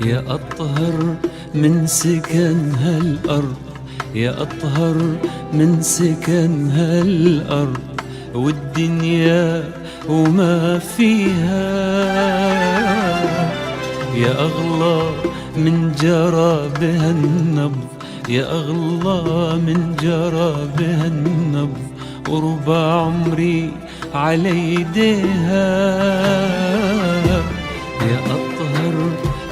يا أطهر من سكن هالأرض، يا أطهر من سكن هالأرض والدنيا وما فيها، يا أغلى من جرى بها النبض، يا أغلى من جرى بها النبض وربع عمري على يديها، يا أطهر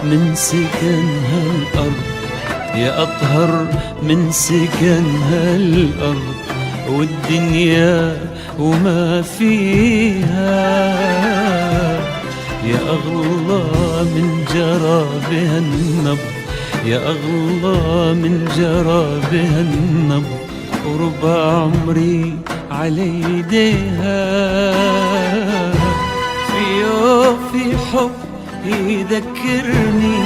من سكن هالأرض، يا أطهر من سكن هالأرض والدنيا وما فيها، يا أغلى من جرى بها النبض، يا أغلى من جرى بها النبض وربع عمري على يديها، في حب يذكرني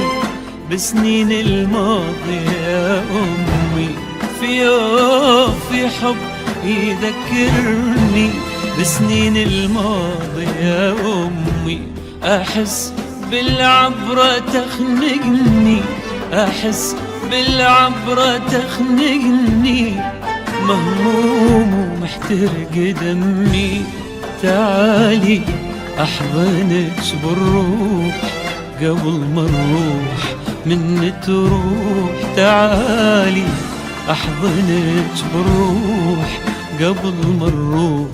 بسنين الماضي يا أمي، في حب يذكرني بسنين الماضي يا أمي، أحس بالعبرة تخنقني، أحس بالعبرة تخنقني، مهموم ومحترق دمي، تعالي أحضنك بالروح قبل ما نروح من تروح، تعالي أحضنك بالروح قبل ما نروح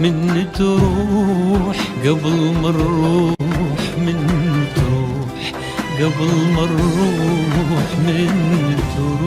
من تروح، قبل ما نروح من تروح، قبل ما نروح من تروح.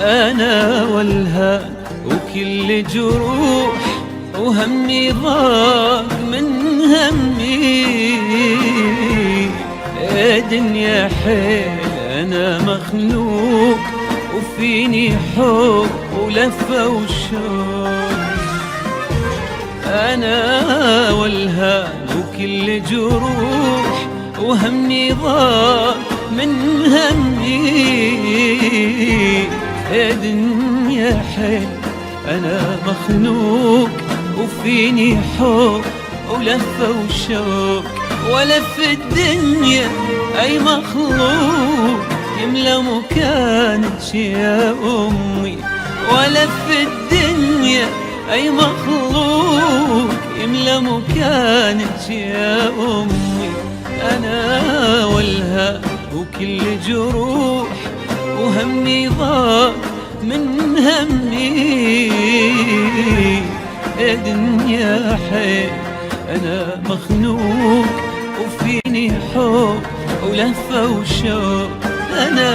أنا والهان وكل جروح وهمي ضاق من همي، يا دنيا حيل أنا مخنوق وفيني حب ولفة وشوق، أنا والهان وكل جروح وهمي ضاق من همي، يا دنيا حيل أنا مخنوق وفيني حب ولفة وشوق، ولا في الدنيا أي مخلوق يملى مكانك يا أمي، ولا في الدنيا أي مخلوق يملى مكانك يا أمي، أنا والها وكل جروح وهمي ضاق من همي، يا دنيا حيل أنا مخنوق وفيني حب ولفة وشوق، أنا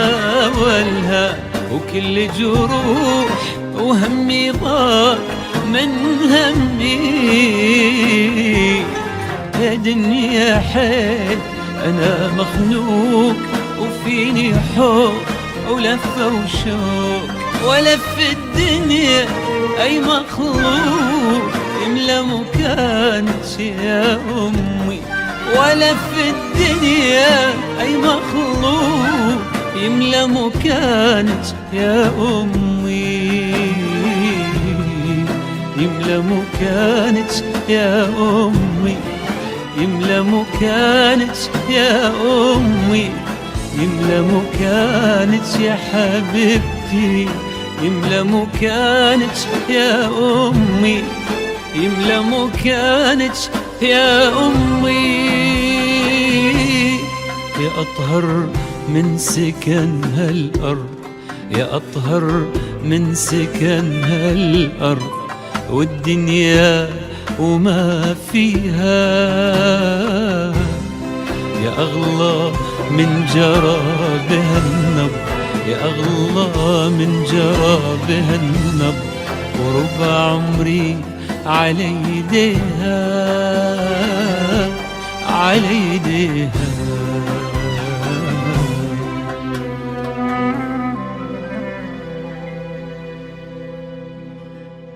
والها وكل جروح وهمي ضاق من همي، يا دنيا حيل أنا مخنوق وفيني حب ولفة وشوق، ولا في الدنيا أي مخلوق يملى مكانك يا أمي، ولا في الدنيا أي مخلوق يملى مكانك يا أمي، يملى مكانك يا أمي، يملى مكانك يا أمي، يملى مكانك يا حبيبتي، يملى مكانك يا أمي، يملى مكانك يا أمي، يا أطهر من سكن هالأرض، يا أطهر من سكن هالأرض والدنيا وما فيها، يا أغلى من جرى بها النبض، يا أغلى من جرى بها النبض، وربع عمري على يديها على يديها.